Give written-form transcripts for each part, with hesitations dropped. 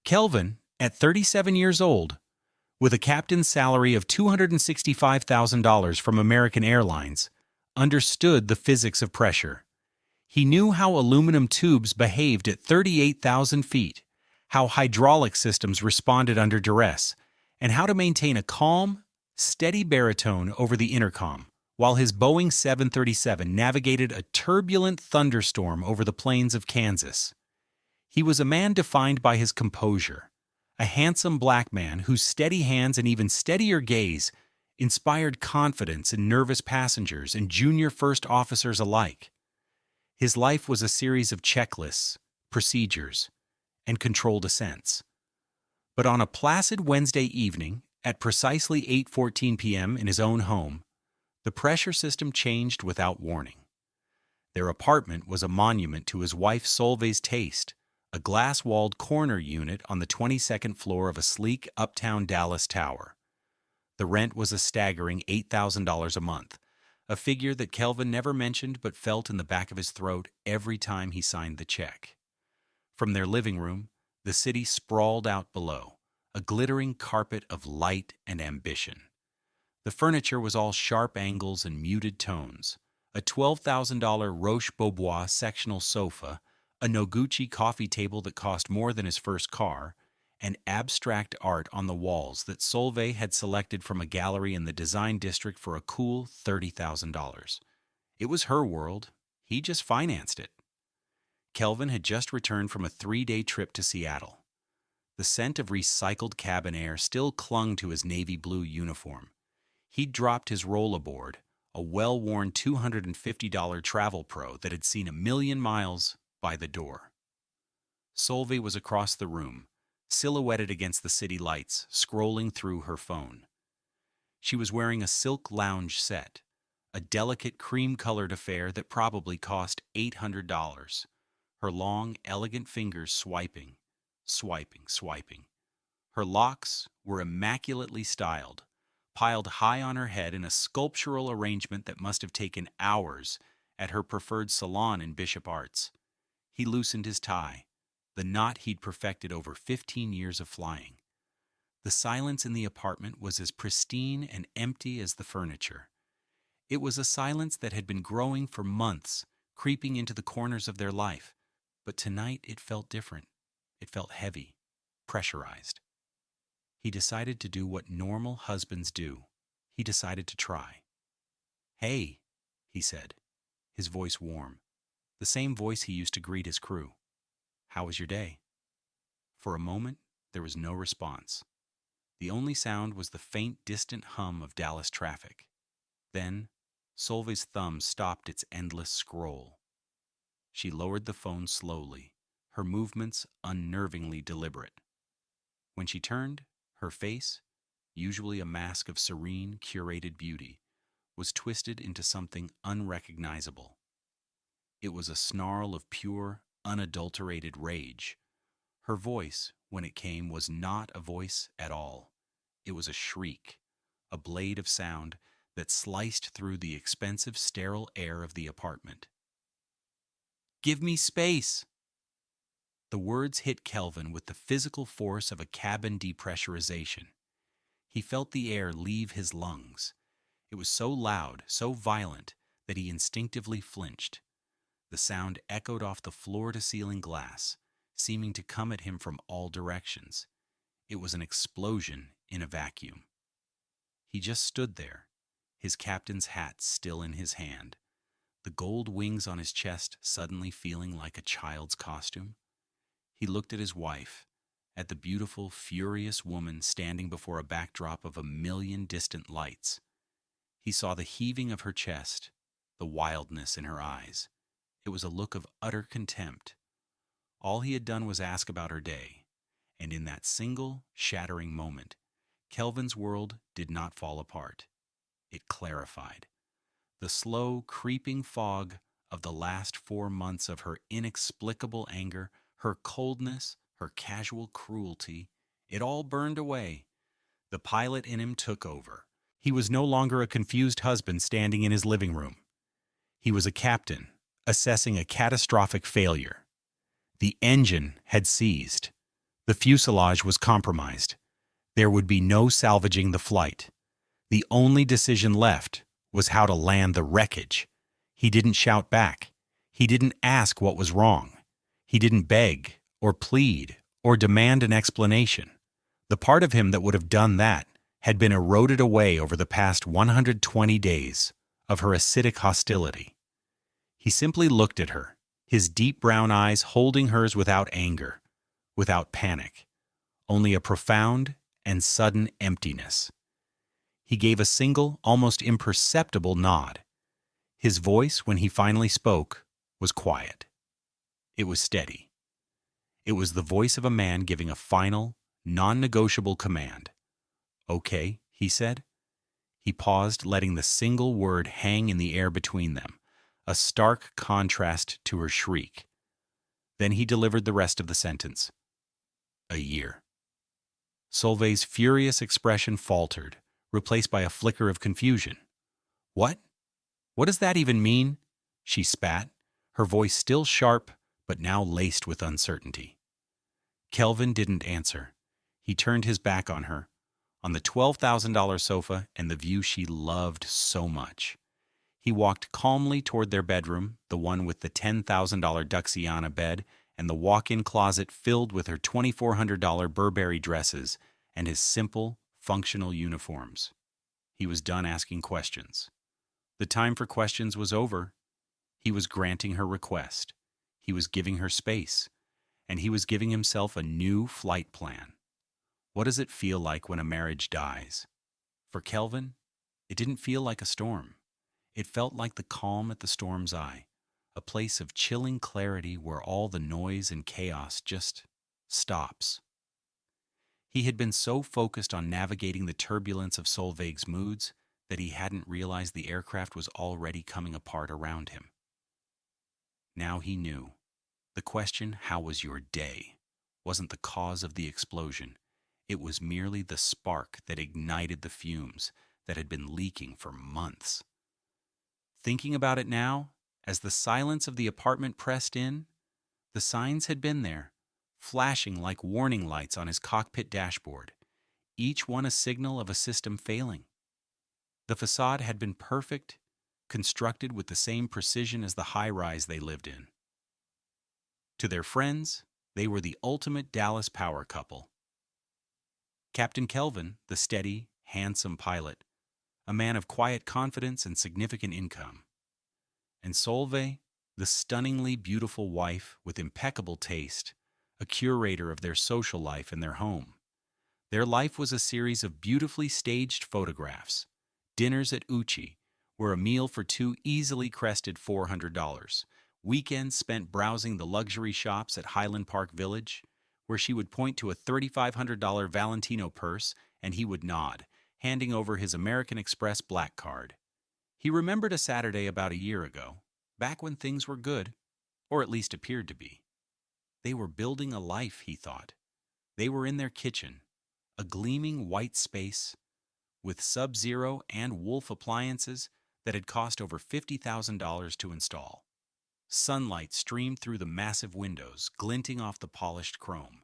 Kelvin, at 37 years old, with a captain's salary of $265,000 from American Airlines, understood the physics of pressure. He knew how aluminum tubes behaved at 38,000 feet, how hydraulic systems responded under duress, and how to maintain a calm, steady baritone over the intercom, while his Boeing 737 navigated a turbulent thunderstorm over the plains of Kansas. He was a man defined by his composure, a handsome black man whose steady hands and even steadier gaze inspired confidence in nervous passengers and junior first officers alike. His life was a series of checklists, procedures, and controlled ascents. But on a placid Wednesday evening, at precisely 8:14 p.m. in his own home, the pressure system changed without warning. Their apartment was a monument to his wife Solveig's taste, a glass-walled corner unit on the 22nd floor of a sleek Uptown Dallas tower. The rent was a staggering $8,000 a month, a figure that Kelvin never mentioned but felt in the back of his throat every time he signed the check. From their living room, the city sprawled out below, a glittering carpet of light and ambition. The furniture was all sharp angles and muted tones, a $12,000 Roche-Beaubois sectional sofa, a Noguchi coffee table that cost more than his first car, and abstract art on the walls that Solveig had selected from a gallery in the design district for a cool $30,000. It was her world. He just financed it. Kelvin had just returned from a 3-day trip to Seattle. The scent of recycled cabin air still clung to his navy blue uniform. He'd dropped his rollerboard, a well-worn $250 Travel Pro that had seen 1,000,000 miles, by the door. Solveig was across the room, silhouetted against the city lights, scrolling through her phone. She was wearing a silk lounge set, a delicate cream-colored affair that probably cost $800. Her long, elegant fingers swiping. Her locks were immaculately styled, piled high on her head in a sculptural arrangement that must have taken hours at her preferred salon in Bishop Arts. He loosened his tie, the knot he'd perfected over 15 years of flying. The silence in the apartment was as pristine and empty as the furniture. It was a silence that had been growing for months, creeping into the corners of their life. But tonight it felt different. It felt heavy, pressurized. He decided to do what normal husbands do. He decided to try. "Hey," he said, his voice warm, the same voice he used to greet his crew. "How was your day?" For a moment, there was no response. The only sound was the faint, distant hum of Dallas traffic. Then, Solveig's thumb stopped its endless scroll. She lowered the phone slowly, her movements unnervingly deliberate. When she turned, her face, usually a mask of serene, curated beauty, was twisted into something unrecognizable. It was a snarl of pure, unadulterated rage. Her voice, when it came, was not a voice at all. It was a shriek, a blade of sound that sliced through the expensive, sterile air of the apartment. "Give me space!" The words hit Kelvin with the physical force of a cabin depressurization. He felt the air leave his lungs. It was so loud, so violent, that he instinctively flinched. The sound echoed off the floor-to-ceiling glass, seeming to come at him from all directions. It was an explosion in a vacuum. He just stood there, his captain's hat still in his hand, the gold wings on his chest suddenly feeling like a child's costume. He looked at his wife, at the beautiful, furious woman standing before a backdrop of 1,000,000 distant lights. He saw the heaving of her chest, the wildness in her eyes. It was a look of utter contempt. All he had done was ask about her day, and in that single, shattering moment, Kelvin's world did not fall apart. It clarified. The slow, creeping fog of the last 4 months of her inexplicable anger, her coldness, her casual cruelty, it all burned away. The pilot in him took over. He was no longer a confused husband standing in his living room. He was a captain, assessing a catastrophic failure. The engine had seized. The fuselage was compromised. There would be no salvaging the flight. The only decision left was how to land the wreckage. He didn't shout back. He didn't ask what was wrong. He didn't beg or plead or demand an explanation. The part of him that would have done that had been eroded away over the past 120 days of her acidic hostility. He simply looked at her, his deep brown eyes holding hers without anger, without panic, only a profound and sudden emptiness. He gave a single, almost imperceptible nod. His voice, when he finally spoke, was quiet. It was steady. It was the voice of a man giving a final, non-negotiable command. "Okay," he said. He paused, letting the single word hang in the air between them, a stark contrast to her shriek. Then he delivered the rest of the sentence. "A year." Solveig's furious expression faltered, replaced by a flicker of confusion. "What? What does that even mean?" she spat, her voice still sharp, but now laced with uncertainty. Kelvin didn't answer. He turned his back on her, on the $12,000 sofa and the view she loved so much. He walked calmly toward their bedroom, the one with the $10,000 Duxiana bed and the walk-in closet filled with her $2,400 Burberry dresses and his simple, functional uniforms. He was done asking questions. The time for questions was over. He was granting her request. He was giving her space. And he was giving himself a new flight plan. What does it feel like when a marriage dies? For Kelvin, it didn't feel like a storm. It felt like the calm at the storm's eye, a place of chilling clarity where all the noise and chaos just stops. He had been so focused on navigating the turbulence of Solveig's moods that he hadn't realized the aircraft was already coming apart around him. Now he knew. The question, "How was your day?" wasn't the cause of the explosion. It was merely the spark that ignited the fumes that had been leaking for months. Thinking about it now, as the silence of the apartment pressed in, the signs had been there, flashing like warning lights on his cockpit dashboard, each one a signal of a system failing. The facade had been perfect, constructed with the same precision as the high-rise they lived in. To their friends, they were the ultimate Dallas power couple. Captain Kelvin, the steady, handsome pilot, a man of quiet confidence and significant income. And Solveig, the stunningly beautiful wife with impeccable taste, a curator of their social life and their home. Their life was a series of beautifully staged photographs, dinners at Uchi, where a meal for two easily crested $400, weekends spent browsing the luxury shops at Highland Park Village, where she would point to a $3,500 Valentino purse and he would nod, handing over his American Express black card. He remembered a Saturday about a year ago, back when things were good, or at least appeared to be. They were building a life, he thought. They were in their kitchen, a gleaming white space, with Sub-Zero and Wolf appliances that had cost over $50,000 to install. Sunlight streamed through the massive windows, glinting off the polished chrome.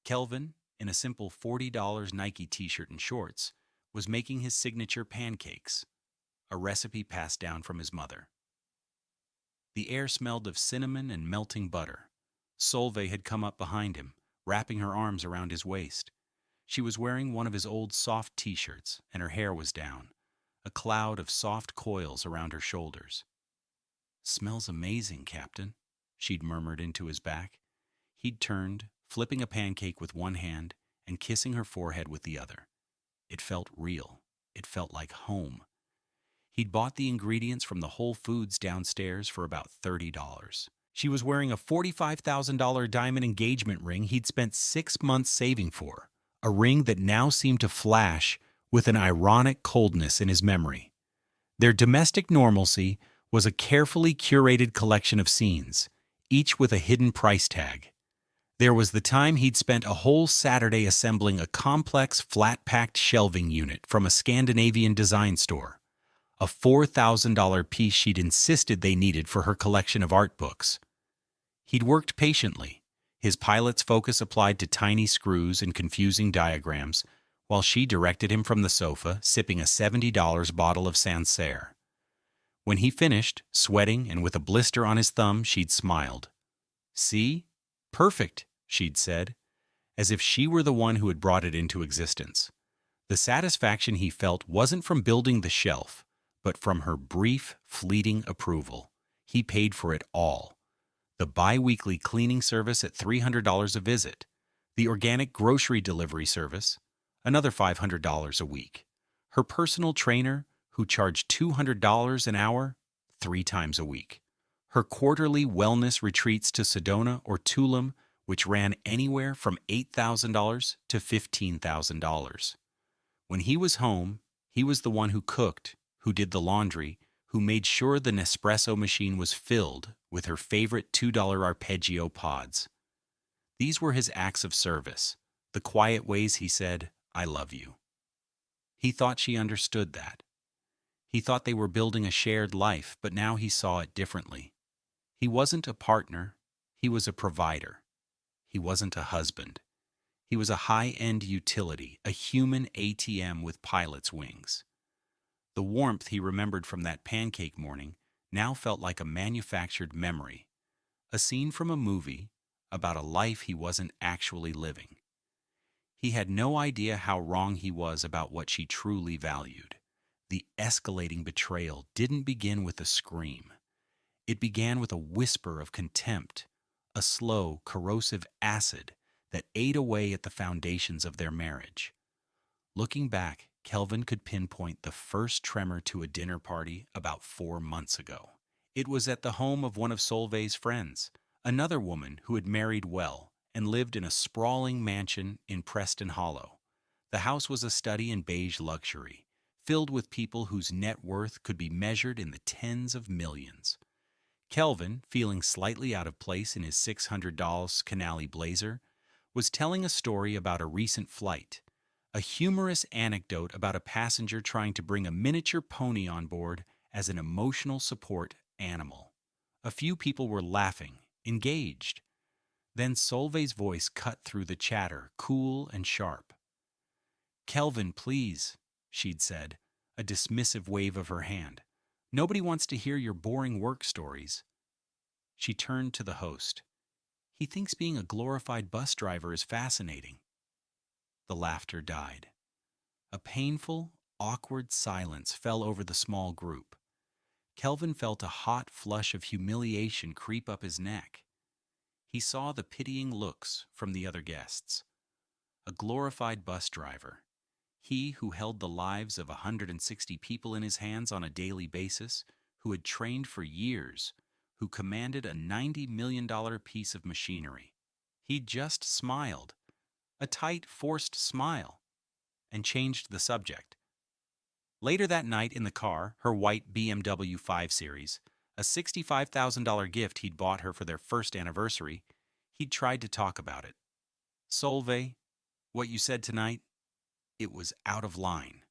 Kelvin, in a simple $40 Nike t-shirt and shorts, was making his signature pancakes, a recipe passed down from his mother. The air smelled of cinnamon and melting butter. Solveig had come up behind him, wrapping her arms around his waist. She was wearing one of his old soft t-shirts, and her hair was down, a cloud of soft coils around her shoulders. "Smells amazing, Captain," she'd murmured into his back. He'd turned, flipping a pancake with one hand and kissing her forehead with the other. It felt real. It felt like home. He'd bought the ingredients from the Whole Foods downstairs for about $30. She was wearing a $45,000 diamond engagement ring he'd spent 6 months saving for, a ring that now seemed to flash with an ironic coldness in his memory. Their domestic normalcy was a carefully curated collection of scenes, each with a hidden price tag. There was the time he'd spent a whole Saturday assembling a complex flat-packed shelving unit from a Scandinavian design store, a $4,000 piece she'd insisted they needed for her collection of art books. He'd worked patiently, His pilot's focus applied to tiny screws and confusing diagrams, while she directed him from the sofa, sipping a $70 bottle of Sancerre. When he finished, sweating and with a blister on his thumb, she'd smiled. "See? Perfect," she'd said, as if she were the one who had brought it into existence. The satisfaction he felt wasn't from building the shelf, but from her brief, fleeting approval. He paid for it all. The bi-weekly cleaning service at $300 a visit, the organic grocery delivery service, another $500 a week, her personal trainer, who charged $200 an hour, 3 times a week, her quarterly wellness retreats to Sedona or Tulum, which ran anywhere from $8,000 to $15,000. When he was home, he was the one who cooked, who did the laundry, who made sure the Nespresso machine was filled with her favorite $2 arpeggio pods. These were his acts of service, the quiet ways he said, "I love you." He thought she understood that. He thought they were building a shared life, but now he saw it differently. He wasn't a partner, he was a provider. He wasn't a husband. He was a high-end utility, a human ATM with pilot's wings. The warmth he remembered from that pancake morning now felt like a manufactured memory, a scene from a movie about a life he wasn't actually living. He had no idea how wrong he was about what she truly valued. The escalating betrayal didn't begin with a scream. It began with a whisper of contempt, a slow, corrosive acid that ate away at the foundations of their marriage. Looking back, Kelvin could pinpoint the first tremor to a dinner party about 4 months ago. It was at the home of one of Solveig's friends, another woman who had married well and lived in a sprawling mansion in Preston Hollow. The house was a study in beige luxury, filled with people whose net worth could be measured in the tens of millions. Kelvin, feeling slightly out of place in his $600 Canali blazer, was telling a story about a recent flight, a humorous anecdote about a passenger trying to bring a miniature pony on board as an emotional support animal. A few people were laughing, engaged. Then Solveig's voice cut through the chatter, cool and sharp. "Kelvin, please," she'd said, a dismissive wave of her hand. "Nobody wants to hear your boring work stories." She turned to the host. "He thinks being a glorified bus driver is fascinating." The laughter died. A painful, awkward silence fell over the small group. Kelvin felt a hot flush of humiliation creep up his neck. He saw the pitying looks from the other guests. A glorified bus driver. He who held the lives of 160 people in his hands on a daily basis, who had trained for years, who commanded a $90 million piece of machinery. He just smiled, a tight, forced smile, and changed the subject. Later that night in the car, her white BMW 5 Series, a $65,000 gift he'd bought her for their first anniversary, he'd tried to talk about it. "Solveig, what you said tonight, it was out of line."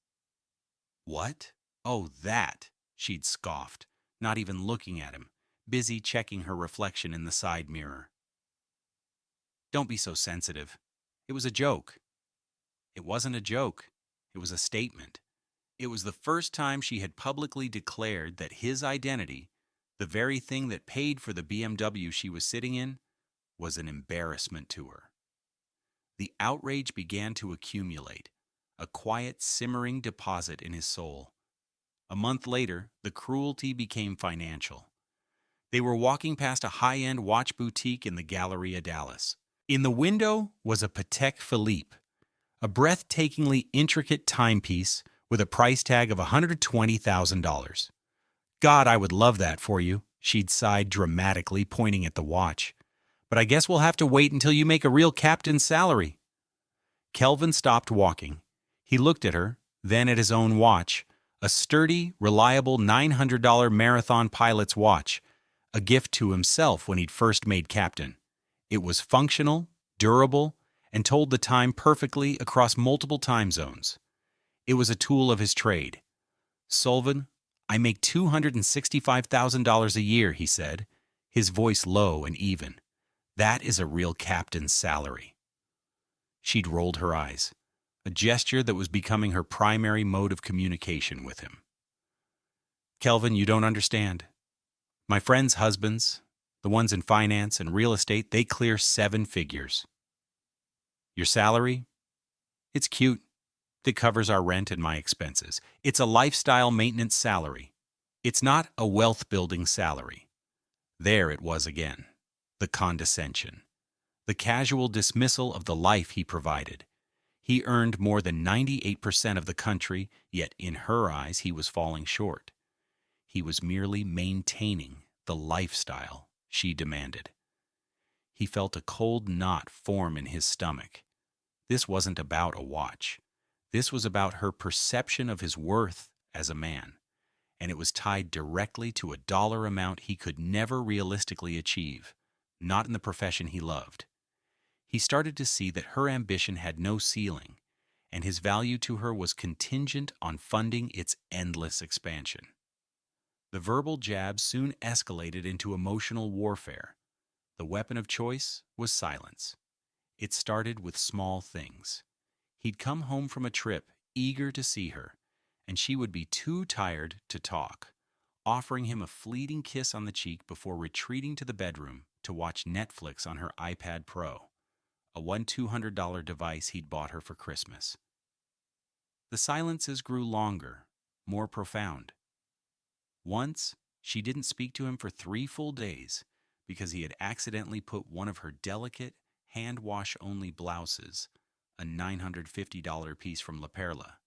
"What? Oh, that," she'd scoffed, not even looking at him, busy checking her reflection in the side mirror. "Don't be so sensitive. It was a joke." It wasn't a joke. It was a statement. It was the first time she had publicly declared that his identity, the very thing that paid for the BMW she was sitting in, was an embarrassment to her. The outrage began to accumulate, a quiet, simmering deposit in his soul. A month later, the cruelty became financial. They were walking past a high-end watch boutique in the Galleria Dallas. In the window was a Patek Philippe, a breathtakingly intricate timepiece with a price tag of $120,000. "God, I would love that for you," she'd sighed dramatically, pointing at the watch. "But I guess we'll have to wait until you make a real captain's salary." Kelvin stopped walking. He looked at her, then at his own watch, a sturdy, reliable $900 marathon pilot's watch, a gift to himself when he'd first made captain. It was functional, durable, and told the time perfectly across multiple time zones. It was a tool of his trade. "Solveig, I make $265,000 a year," he said, his voice low and even. That is a real captain's salary. She'd rolled her eyes, a gesture that was becoming her primary mode of communication with him. Kelvin, you don't understand. My friends' husbands, the ones in finance and real estate, they clear 7 figures. Your salary? It's cute. It covers our rent and my expenses. It's a lifestyle maintenance salary. It's not a wealth-building salary. There it was again. The condescension. The casual dismissal of the life he provided. He earned more than 98% of the country, yet in her eyes he was falling short. He was merely maintaining the lifestyle she demanded. He felt a cold knot form in his stomach. This wasn't about a watch. This was about her perception of his worth as a man, and it was tied directly to a dollar amount he could never realistically achieve, not in the profession he loved. He started to see that her ambition had no ceiling, and his value to her was contingent on funding its endless expansion. The verbal jabs soon escalated into emotional warfare. The weapon of choice was silence. It started with small things. He'd come home from a trip, eager to see her, and she would be too tired to talk, offering him a fleeting kiss on the cheek before retreating to the bedroom to watch Netflix on her iPad Pro, a $200 device he'd bought her for Christmas. The silences grew longer, more profound. Once, she didn't speak to him for 3 full days because he had accidentally put one of her delicate, hand-wash-only blouses, a $950 piece from La Perla,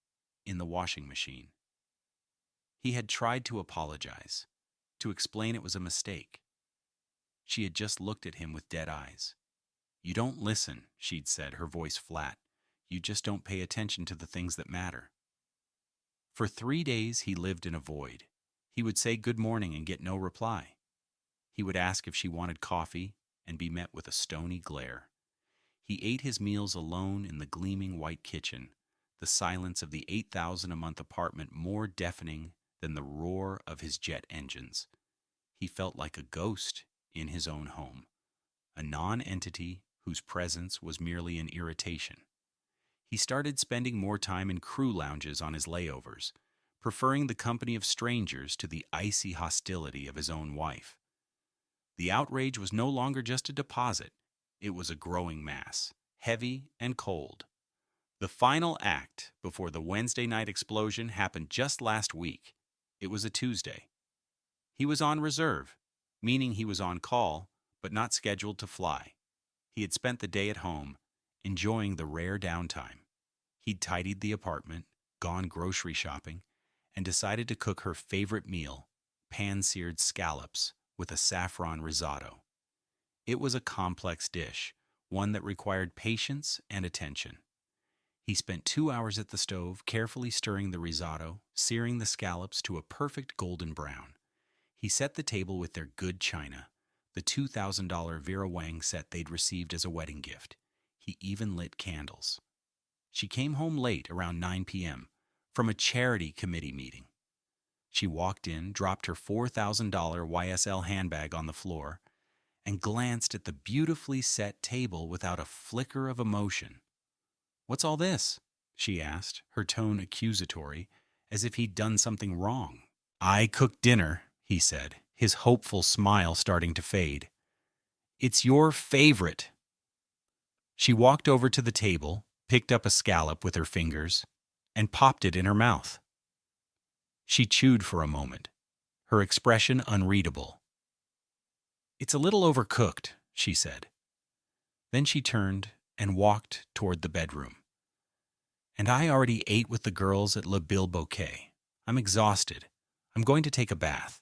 in the washing machine. He had tried to apologize, to explain it was a mistake. She had just looked at him with dead eyes. "You don't listen," she'd said, her voice flat. "You just don't pay attention to the things that matter." For 3 days he lived in a void. He would say good morning and get no reply. He would ask if she wanted coffee and be met with a stony glare. He ate his meals alone in the gleaming white kitchen, the silence of the $8,000 a month apartment more deafening than the roar of his jet engines. He felt like a ghost in his own home, a non-entity whose presence was merely an irritation. He started spending more time in crew lounges on his layovers, preferring the company of strangers to the icy hostility of his own wife. The outrage was no longer just a deposit. It was a growing mass, heavy and cold. The final act before the Wednesday night explosion happened just last week. It was a Tuesday. He was on reserve, meaning he was on call, but not scheduled to fly. He had spent the day at home, enjoying the rare downtime. He'd tidied the apartment, gone grocery shopping, and decided to cook her favorite meal, pan-seared scallops with a saffron risotto. It was a complex dish, one that required patience and attention. He spent 2 hours at the stove, carefully stirring the risotto, searing the scallops to a perfect golden brown. He set the table with their good china, the $2,000 Vera Wang set they'd received as a wedding gift. He even lit candles. She came home late, around 9 p.m., from a charity committee meeting. She walked in, dropped her $4,000 YSL handbag on the floor, and glanced at the beautifully set table without a flicker of emotion. "What's all this?" she asked, her tone accusatory, as if he'd done something wrong. "I cooked dinner," he said, his hopeful smile starting to fade. "It's your favorite." She walked over to the table, picked up a scallop with her fingers, and popped it in her mouth. She chewed for a moment, her expression unreadable. "It's a little overcooked," she said. Then she turned and walked toward the bedroom. "And I already ate with the girls at Le Bilboquet. I'm exhausted. I'm going to take a bath."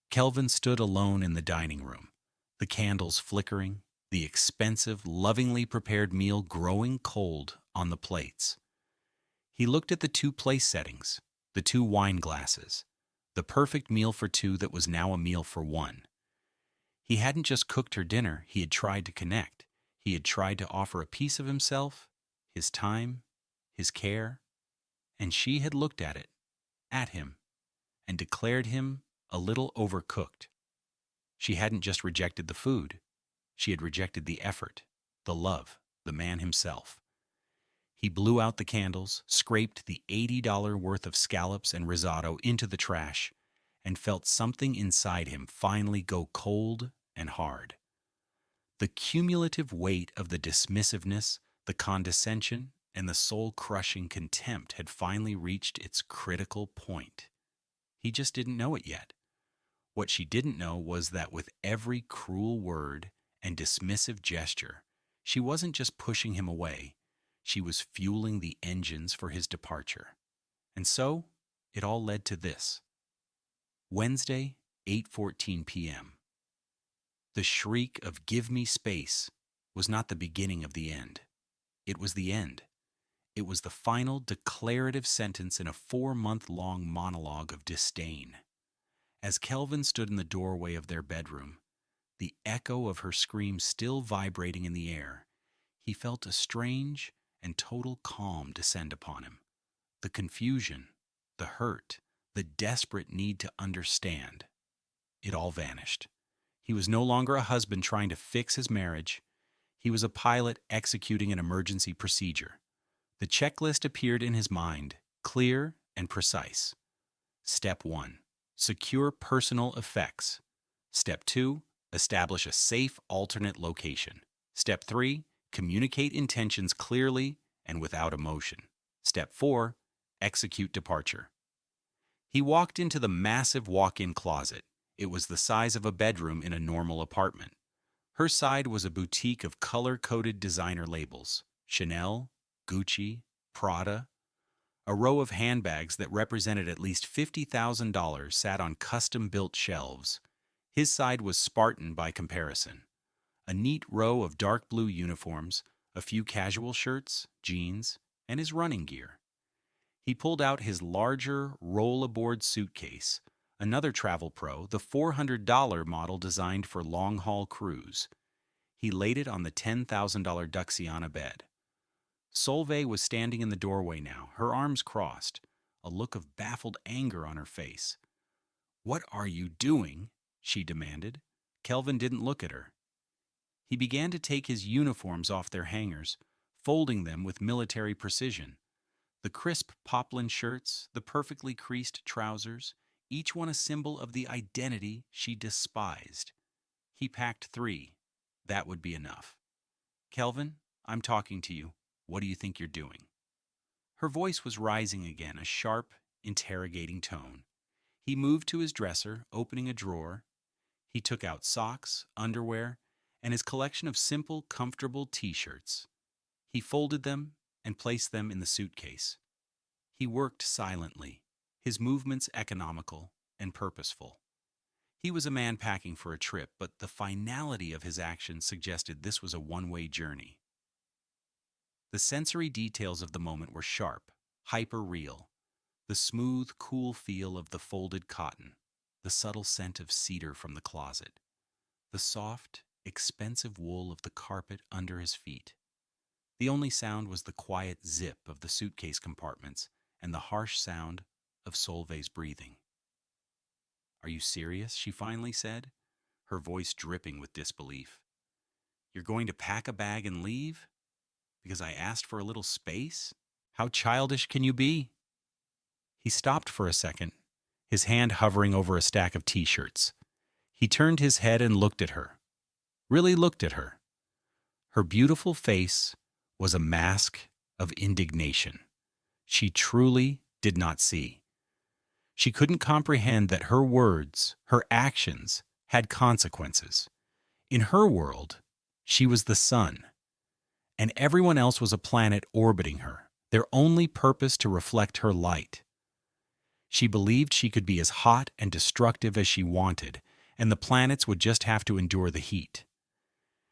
Kelvin stood alone in the dining room, the candles flickering, the expensive, lovingly prepared meal growing cold on the plates. He looked at the 2 place settings, the 2 wine glasses, the perfect meal for 2 that was now a meal for 1. He hadn't just cooked her dinner, he had tried to connect. He had tried to offer a piece of himself, his time, his care, and she had looked at him, and declared him a little overcooked. She hadn't just rejected the food. She had rejected the effort, the love, the man himself. He blew out the candles, scraped the $80 worth of scallops and risotto into the trash, and felt something inside him finally go cold and hard. The cumulative weight of the dismissiveness, the condescension, and the soul-crushing contempt had finally reached its critical point. He just didn't know it yet. What she didn't know was that with every cruel word and dismissive gesture, she wasn't just pushing him away, she was fueling the engines for his departure. And so, it all led to this. Wednesday, 8:14 p.m. The shriek of "Give me space" was not the beginning of the end. It was the end. It was the final declarative sentence in a 4-month-long monologue of disdain. As Kelvin stood in the doorway of their bedroom, the echo of her scream still vibrating in the air, he felt a strange and total calm descend upon him. The confusion, the hurt, the desperate need to understand, it all vanished. He was no longer a husband trying to fix his marriage. He was a pilot executing an emergency procedure. The checklist appeared in his mind, clear and precise. Step 1. Secure personal effects. Step 2. Establish a safe alternate location. Step 3. Communicate intentions clearly and without emotion. Step 4. Execute departure. He walked into the massive walk-in closet. It was the size of a bedroom in a normal apartment. Her side was a boutique of color-coded designer labels: Chanel, Gucci, Prada. A row of handbags that represented at least $50,000 sat on custom-built shelves. His side was Spartan by comparison. A neat row of dark blue uniforms, a few casual shirts, jeans, and his running gear. He pulled out his larger roll-aboard suitcase, another Travel Pro, the $400 model designed for long-haul cruise. He laid it on the $10,000 Duxiana bed. Solveig was standing in the doorway now, her arms crossed, a look of baffled anger on her face. "What are you doing?" she demanded. Kelvin didn't look at her. He began to take his uniforms off their hangers, folding them with military precision. The crisp poplin shirts, the perfectly creased trousers, each one a symbol of the identity she despised. He packed 3. That would be enough. "Kelvin, I'm talking to you. What do you think you're doing?" Her voice was rising again, a sharp, interrogating tone. He moved to his dresser, opening a drawer. He took out socks, underwear, and his collection of simple, comfortable t-shirts. He folded them and placed them in the suitcase. He worked silently, his movements economical and purposeful. He was a man packing for a trip, but the finality of his actions suggested this was a one-way journey. The sensory details of the moment were sharp, hyper-real. The smooth, cool feel of the folded cotton, the subtle scent of cedar from the closet, the soft, expensive wool of the carpet under his feet. The only sound was the quiet zip of the suitcase compartments and the harsh sound of Solveig's breathing. "Are you serious?" she finally said, her voice dripping with disbelief. "You're going to pack a bag and leave? Because I asked for a little space? How childish can you be?" He stopped for a second, his hand hovering over a stack of t-shirts. He turned his head and looked at her. Really looked at her. Her beautiful face was a mask of indignation. She truly did not see. She couldn't comprehend that her words, her actions, had consequences. In her world, she was the sun, and everyone else was a planet orbiting her, their only purpose to reflect her light. She believed she could be as hot and destructive as she wanted, and the planets would just have to endure the heat.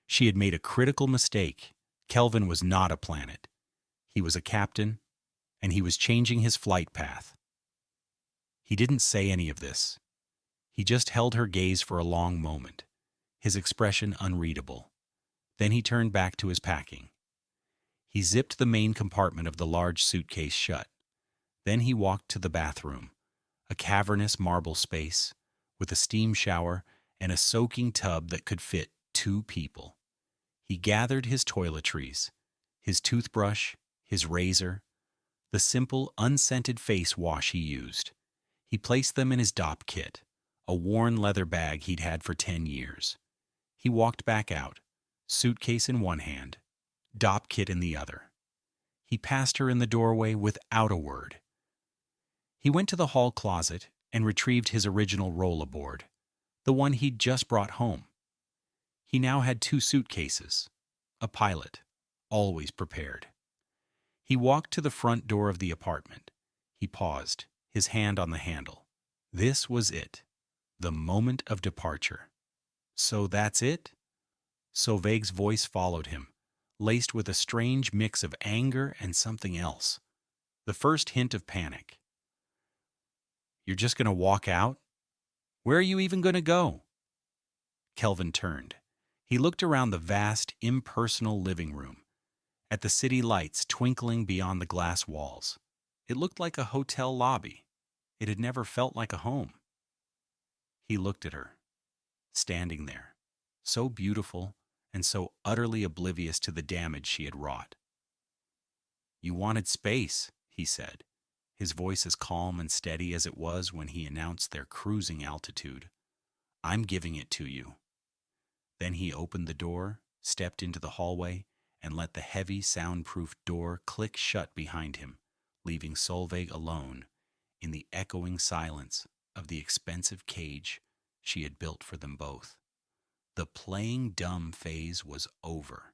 She had made a critical mistake. Kelvin was not a planet. He was a captain, and he was changing his flight path. He didn't say any of this. He just held her gaze for a long moment, his expression unreadable. Then he turned back to his packing. He zipped the main compartment of the large suitcase shut. Then he walked to the bathroom, a cavernous marble space with a steam shower and a soaking tub that could fit 2 people. He gathered his toiletries, his toothbrush, his razor, the simple, unscented face wash he used. He placed them in his DOP kit, a worn leather bag he'd had for 10 years. He walked back out, suitcase in one hand, DOP kit in the other. He passed her in the doorway without a word. He went to the hall closet and retrieved his original rollerboard, the one he'd just brought home. He now had 2 suitcases, a pilot, always prepared. He walked to the front door of the apartment. He paused, his hand on the handle. This was it, the moment of departure. So that's it? Solveig's voice followed him, laced with a strange mix of anger and something else. The first hint of panic. You're just going to walk out? Where are you even going to go? Kelvin turned. He looked around the vast, impersonal living room, at the city lights twinkling beyond the glass walls. It looked like a hotel lobby. It had never felt like a home. He looked at her, standing there, so beautiful and so utterly oblivious to the damage she had wrought. You wanted space, he said, his voice as calm and steady as it was when he announced their cruising altitude. I'm giving it to you. Then he opened the door, stepped into the hallway, and let the heavy, soundproof door click shut behind him, leaving Solveig alone in the echoing silence of the expensive cage she had built for them both. The playing dumb phase was over.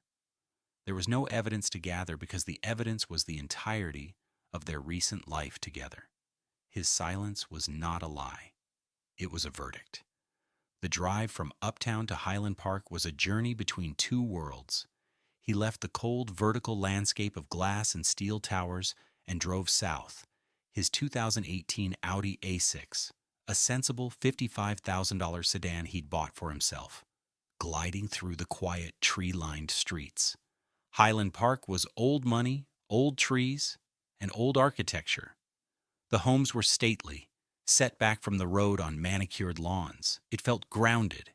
There was no evidence to gather because the evidence was the entirety of their recent life together. His silence was not a lie. It was a verdict. The drive from Uptown to Highland Park was a journey between 2 worlds. He left the cold vertical landscape of glass and steel towers and drove south, his 2018 Audi A6, a sensible $55,000 sedan he'd bought for himself, gliding through the quiet, tree-lined streets. Highland Park was old money, old trees, and old architecture. The homes were stately, set back from the road on manicured lawns. It felt grounded.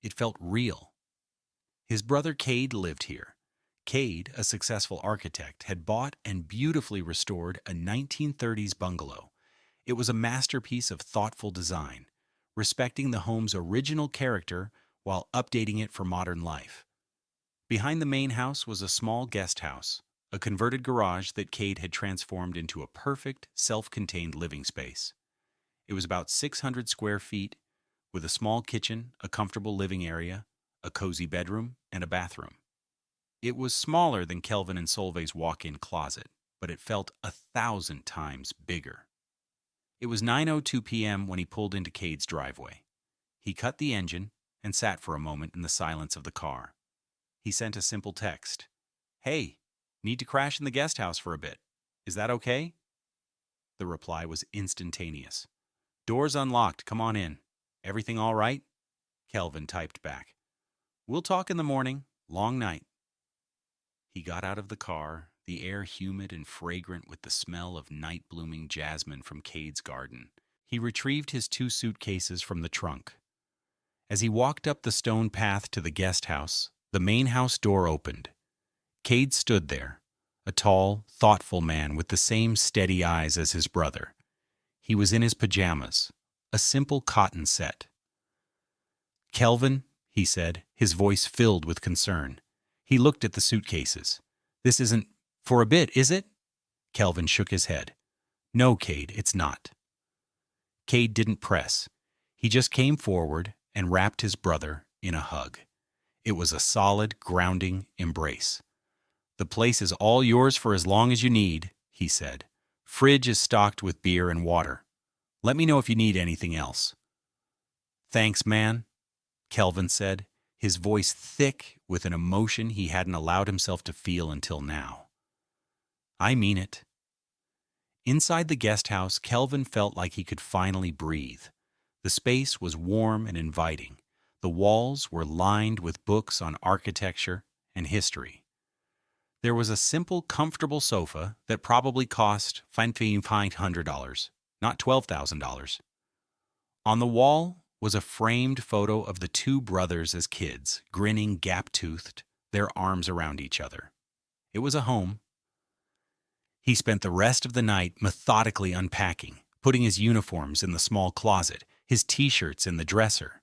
It felt real. His brother Cade lived here. Cade, a successful architect, had bought and beautifully restored a 1930s bungalow. It was a masterpiece of thoughtful design, respecting the home's original character while updating it for modern life. Behind the main house was a small guest house, a converted garage that Cade had transformed into a perfect, self-contained living space. It was about 600 square feet, with a small kitchen, a comfortable living area, a cozy bedroom, and a bathroom. It was smaller than Kelvin and Solveig's walk-in closet, but it felt 1,000 times bigger. It was 9:02 p.m. when he pulled into Cade's driveway. He cut the engine and sat for a moment in the silence of the car. He sent a simple text. Hey, need to crash in the guest house for a bit. Is that okay? The reply was instantaneous. Doors unlocked, come on in. Everything all right? Kelvin typed back. We'll talk in the morning. Long night. He got out of the car, the air humid and fragrant with the smell of night-blooming jasmine from Cade's garden. He retrieved his 2 suitcases from the trunk. As he walked up the stone path to the guest house, the main house door opened. Cade stood there, a tall, thoughtful man with the same steady eyes as his brother. He was in his pajamas, a simple cotton set. Kelvin, he said, his voice filled with concern. He looked at the suitcases. This isn't for a bit, is it? Kelvin shook his head. No, Cade, it's not. Cade didn't press. He just came forward and wrapped his brother in a hug. It was a solid, grounding embrace. The place is all yours for as long as you need, he said. Fridge is stocked with beer and water. Let me know if you need anything else. Thanks, man, Kelvin said, his voice thick with an emotion he hadn't allowed himself to feel until now. I mean it. Inside the guest house, Kelvin felt like he could finally breathe. The space was warm and inviting. The walls were lined with books on architecture and history. There was a simple, comfortable sofa that probably cost $500, not $12,000. On the wall was a framed photo of the 2 brothers as kids, grinning gap-toothed, their arms around each other. It was a home. He spent the rest of the night methodically unpacking, putting his uniforms in the small closet, his t-shirts in the dresser.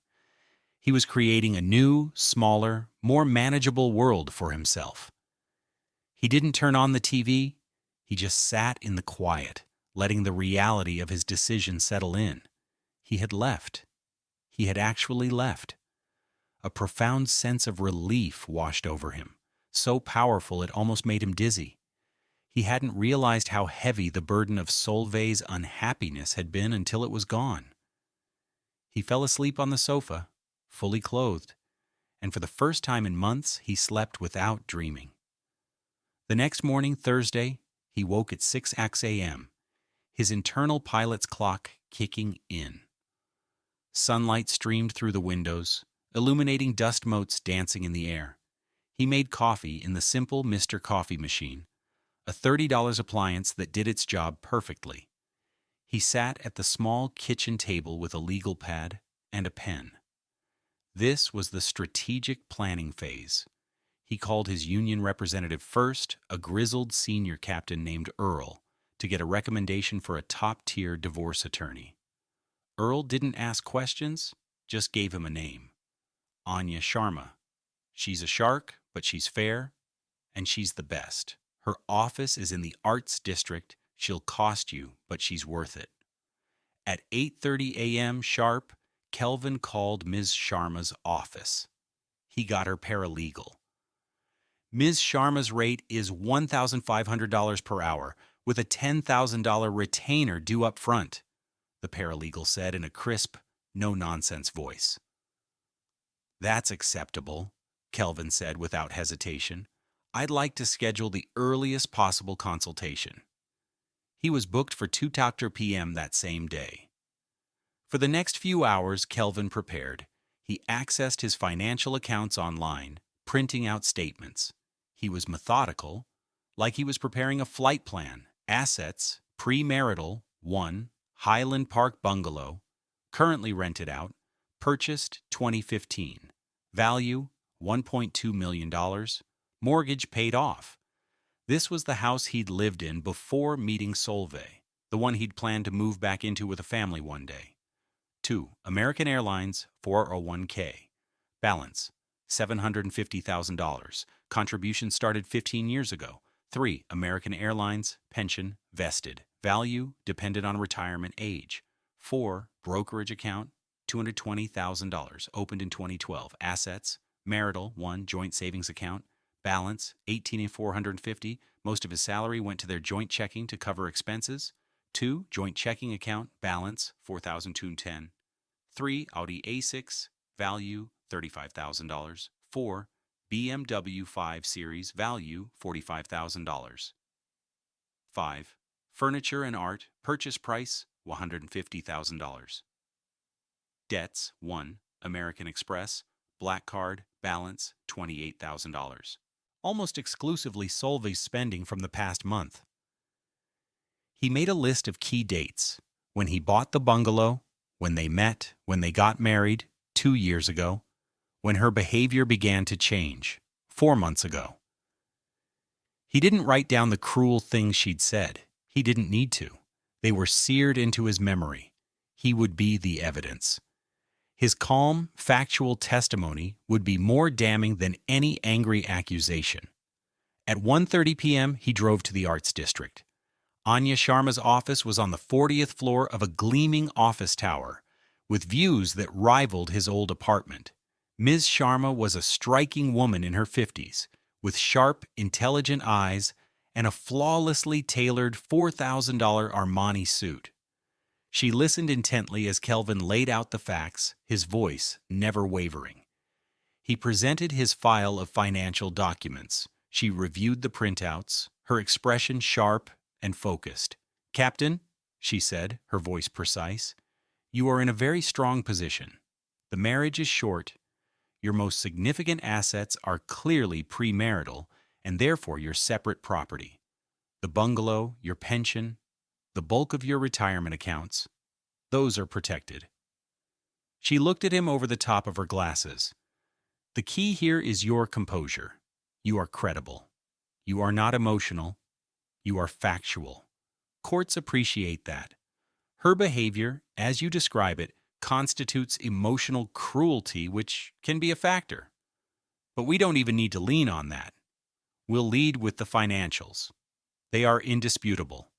He was creating a new, smaller, more manageable world for himself. He didn't turn on the TV. He just sat in the quiet, letting the reality of his decision settle in. He had left. He had actually left. A profound sense of relief washed over him, so powerful it almost made him dizzy. He hadn't realized how heavy the burden of Solveig's unhappiness had been until it was gone. He fell asleep on the sofa, fully clothed, and for the first time in months he slept without dreaming. The next morning, Thursday, he woke at 6 a.m., his internal pilot's clock kicking in. Sunlight streamed through the windows, illuminating dust motes dancing in the air. He made coffee in the simple Mr. Coffee machine, a $30 appliance that did its job perfectly. He sat at the small kitchen table with a legal pad and a pen. This was the strategic planning phase. He called his union representative first, a grizzled senior captain named Earl, to get a recommendation for a top-tier divorce attorney. Earl didn't ask questions, just gave him a name. Anya Sharma. She's a shark, but she's fair, and she's the best. Her office is in the arts district. She'll cost you, but she's worth it. At 8:30 a.m. sharp, Kelvin called Ms. Sharma's office. He got her paralegal. Ms. Sharma's rate is $1,500 per hour, with a $10,000 retainer due up front, the paralegal said in a crisp, no-nonsense voice. That's acceptable, Kelvin said without hesitation. I'd like to schedule the earliest possible consultation. He was booked for 2 p.m. that same day. For the next few hours, Kelvin prepared. He accessed his financial accounts online, printing out statements. He was methodical, like he was preparing a flight plan. Assets, premarital, 1, Highland Park bungalow, currently rented out, purchased 2015. Value, $1.2 million. Mortgage paid off. This was the house he'd lived in before meeting Solveig, the one he'd planned to move back into with a family one day. 2. American Airlines 401k. Balance, $750,000. Contribution started 15 years ago. 3. American Airlines pension vested. Value dependent on retirement age. 4. Brokerage account, $220,000. Opened in 2012. Assets, marital, 1. Joint savings account. Balance, $18,450. Most of his salary went to their joint checking to cover expenses. 2. Joint checking account. Balance, $4,210. 3. Audi A6. Value, $35,000. 4. BMW 5 Series. Value, $45,000. 5. Furniture and art. Purchase price, $150,000. Debts, 1. American Express. Black card. Balance, $28,000. Almost exclusively Solveig's spending from the past month. He made a list of key dates: when he bought the bungalow, when they met, when they got married, 2 years ago, when her behavior began to change, 4 months ago. He didn't write down the cruel things she'd said. He didn't need to. They were seared into his memory. He would be the evidence. His calm, factual testimony would be more damning than any angry accusation. At 1:30 p.m., he drove to the Arts District. Anya Sharma's office was on the 40th floor of a gleaming office tower, with views that rivaled his old apartment. Ms. Sharma was a striking woman in her 50s, with sharp, intelligent eyes and a flawlessly tailored $4,000 Armani suit. She listened intently as Kelvin laid out the facts, his voice never wavering. He presented his file of financial documents. She reviewed the printouts, her expression sharp and focused. "Captain," she said, her voice precise, "you are in a very strong position. The marriage is short. Your most significant assets are clearly premarital and therefore your separate property. The bungalow, your pension, the bulk of your retirement accounts, those are protected." She looked at him over the top of her glasses. "The key here is your composure. You are credible. You are not emotional. You are factual. Courts appreciate that. Her behavior, as you describe it, constitutes emotional cruelty, which can be a factor. But we don't even need to lean on that. We'll lead with the financials. They are indisputable.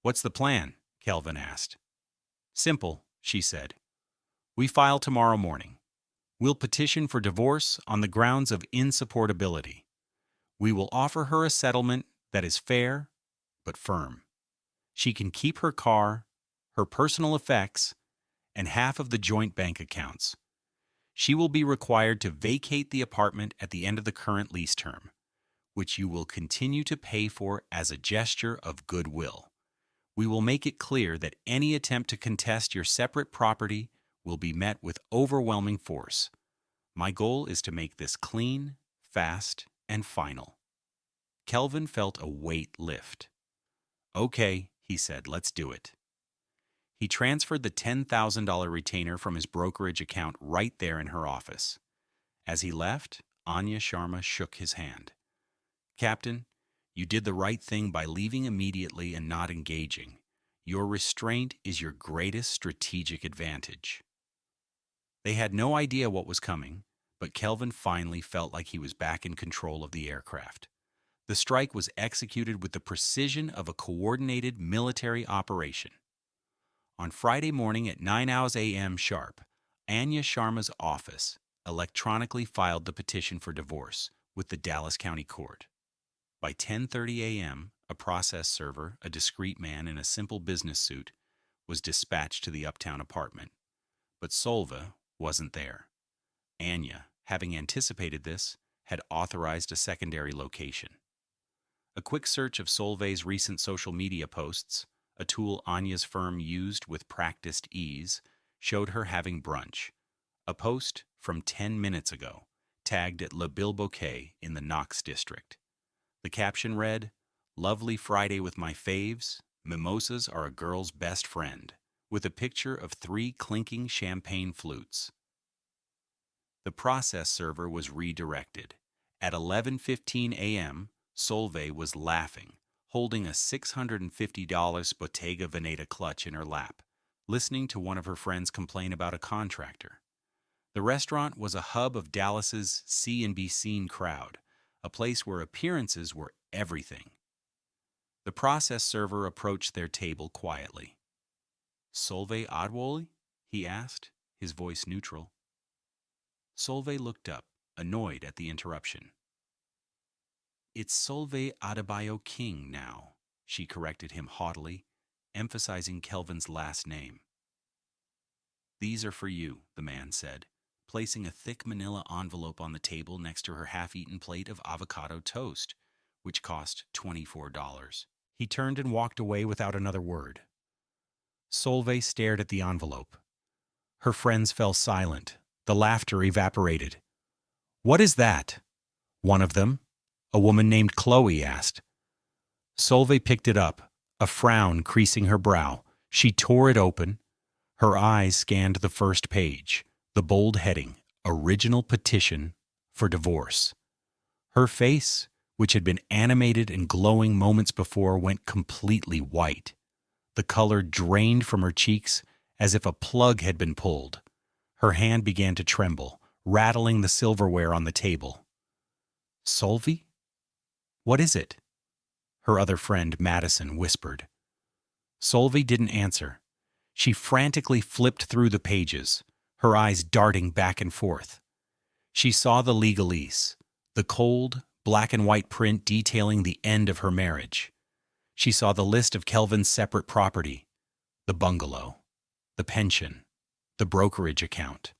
What's the plan? Kelvin asked. Simple, she said. We file tomorrow morning. We'll petition for divorce on the grounds of insupportability. We will offer her a settlement that is fair but firm. She can keep her car, her personal effects, and half of the joint bank accounts. She will be required to vacate the apartment at the end of the current lease term, which you will continue to pay for as a gesture of goodwill. We will make it clear that any attempt to contest your separate property will be met with overwhelming force. My goal is to make this clean, fast, and final. Kelvin felt a weight lift. Okay, he said, let's do it. He transferred the $10,000 retainer from his brokerage account right there in her office. As he left, Anya Sharma shook his hand. Captain, you did the right thing by leaving immediately and not engaging. Your restraint is your greatest strategic advantage. They had no idea what was coming, but Kelvin finally felt like he was back in control of the aircraft. The strike was executed with the precision of a coordinated military operation. On Friday morning at 9 a.m. sharp, Anya Sharma's office electronically filed the petition for divorce with the Dallas County Court. By 10:30 a.m., a process server, a discreet man in a simple business suit, was dispatched to the Uptown apartment. But Solveig wasn't there. Anya, having anticipated this, had authorized a secondary location. A quick search of Solveig's recent social media posts, a tool Anya's firm used with practiced ease, showed her having brunch. A post from 10 minutes ago, tagged at Le Bilboquet in the Knox district. The caption read, "Lovely Friday with my faves. Mimosas are a girl's best friend," with a picture of 3 clinking champagne flutes. The process server was redirected. At 11:15 a.m., Solveig was laughing, holding a $650 Bottega Veneta clutch in her lap, listening to one of her friends complain about a contractor. The restaurant was a hub of Dallas's see and be seen crowd, a place where appearances were everything. The process server approached their table quietly. "Solveig Adwoli?" he asked, his voice neutral. Solveig looked up, annoyed at the interruption. "It's Solveig Adebayo King now," she corrected him haughtily, emphasizing Kelvin's last name. "These are for you," the man said, placing a thick manila envelope on the table next to her half-eaten plate of avocado toast, which cost $24. He turned and walked away without another word. Solveig stared at the envelope. Her friends fell silent. The laughter evaporated. "What is that?" one of them, a woman named Chloe, asked. Solveig picked it up, a frown creasing her brow. She tore it open. Her eyes scanned the first page, the bold heading, "Original Petition for Divorce." Her face, which had been animated and glowing moments before, went completely white. The color drained from her cheeks as if a plug had been pulled. Her hand began to tremble, rattling the silverware on the table. "Solveig? What is it?" her other friend, Madison, whispered. Solveig didn't answer. She frantically flipped through the pages, her eyes darting back and forth. She saw the legalese, the cold, black and white print detailing the end of her marriage. She saw the list of Kelvin's separate property, the bungalow, the pension, the brokerage account,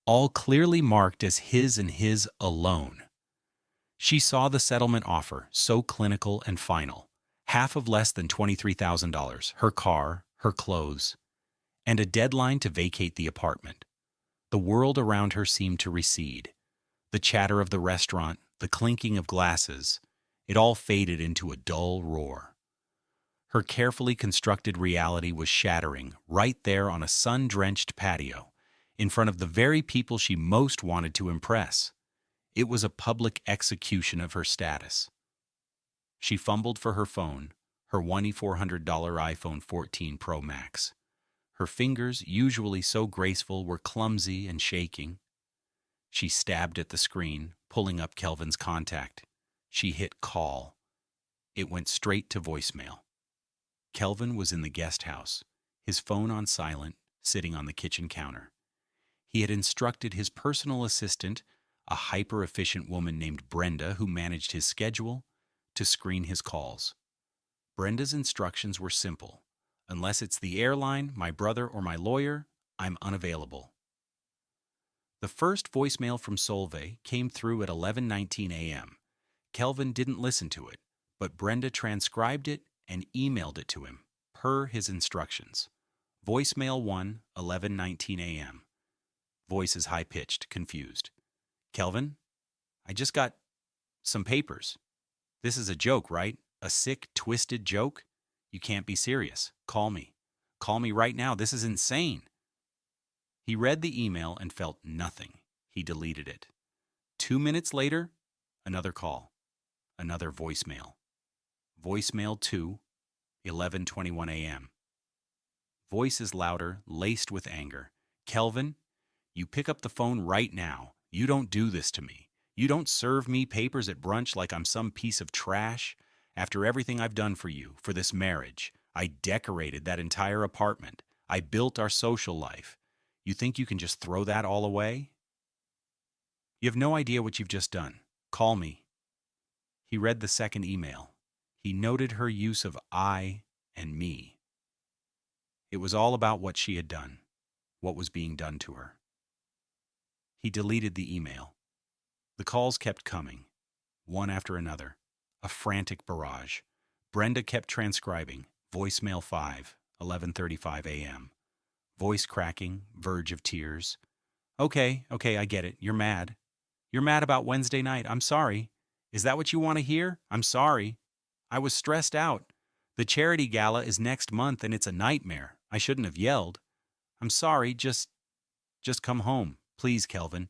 all clearly marked as his and his alone. She saw the settlement offer, so clinical and final, half of less than $23,000, her car, her clothes, and a deadline to vacate the apartment. The world around her seemed to recede. The chatter of the restaurant, the clinking of glasses, it all faded into a dull roar. Her carefully constructed reality was shattering right there on a sun-drenched patio, in front of the very people she most wanted to impress. It was a public execution of her status. She fumbled for her phone, her $2,400 iPhone 14 Pro Max. Her fingers, usually so graceful, were clumsy and shaking. She stabbed at the screen, pulling up Kelvin's contact. She hit call. It went straight to voicemail. Kelvin was in the guest house, his phone on silent, sitting on the kitchen counter. He had instructed his personal assistant, a hyper-efficient woman named Brenda who managed his schedule, to screen his calls. Brenda's instructions were simple. Unless it's the airline, my brother, or my lawyer, I'm unavailable. The first voicemail from Solveig came through at 11:19 a.m. Kelvin didn't listen to it, but Brenda transcribed it and emailed it to him, per his instructions. Voicemail 1, 11:19 a.m. Voice is high-pitched, confused. Kelvin, I just got some papers. This is a joke, right? A sick, twisted joke? You can't be serious. Call me. Call me right now. This is insane. He read the email and felt nothing. He deleted it. 2 minutes later, another call. Another voicemail. Voicemail 2, 11:21 a.m. Voice is louder, laced with anger. Kelvin, you pick up the phone right now. You don't do this to me. You don't serve me papers at brunch like I'm some piece of trash. After everything I've done for you, for this marriage, I decorated that entire apartment. I built our social life. You think you can just throw that all away? You have no idea what you've just done. Call me. He read the second email. He noted her use of I and me. It was all about what she had done, what was being done to her. He deleted the email. The calls kept coming, one after another, a frantic barrage. Brenda kept transcribing, voicemail 5, 11:35 a.m. Voice cracking, verge of tears. Okay, I get it. You're mad. You're mad about Wednesday night. I'm sorry. Is that what you want to hear? I'm sorry. I was stressed out. The charity gala is next month and it's a nightmare. I shouldn't have yelled. I'm sorry, just come home. Please, Kelvin.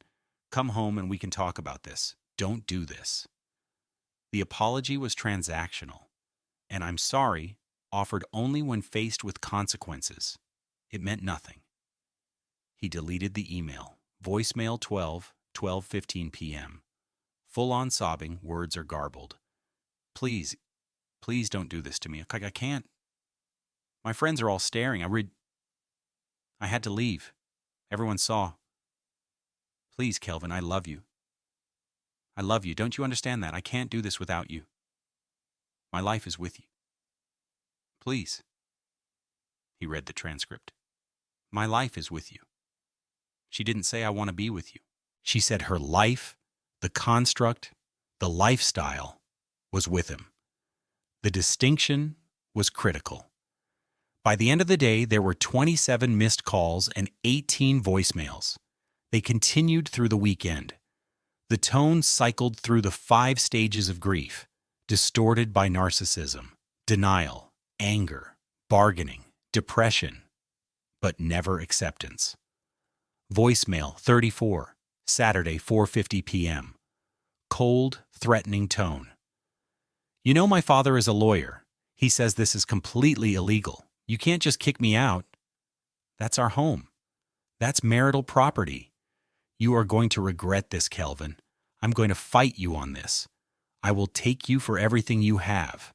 Come home and we can talk about this. Don't do this. The apology was transactional, and I'm sorry offered only when faced with consequences. It meant nothing. He deleted the email. Voicemail 12, 12:15 p.m. Full-on sobbing, words are garbled. Please don't do this to me. I can't. My friends are all staring. I had to leave. Everyone saw. Please, Kelvin, I love you. I love you. Don't you understand that? I can't do this without you. My life is with you. Please. He read the transcript. My life is with you. She didn't say I want to be with you. She said her life, the construct, the lifestyle was with him. The distinction was critical. By the end of the day, there were 27 missed calls and 18 voicemails. They continued through the weekend. The tone cycled through the 5 stages of grief, distorted by narcissism, denial, anger, bargaining, depression, but never acceptance. Voicemail 34, Saturday 4:50 p.m. Cold, threatening tone. You know my father is a lawyer. He says this is completely illegal. You can't just kick me out. That's our home. That's marital property. You are going to regret this, Kelvin. I'm going to fight you on this. I will take you for everything you have.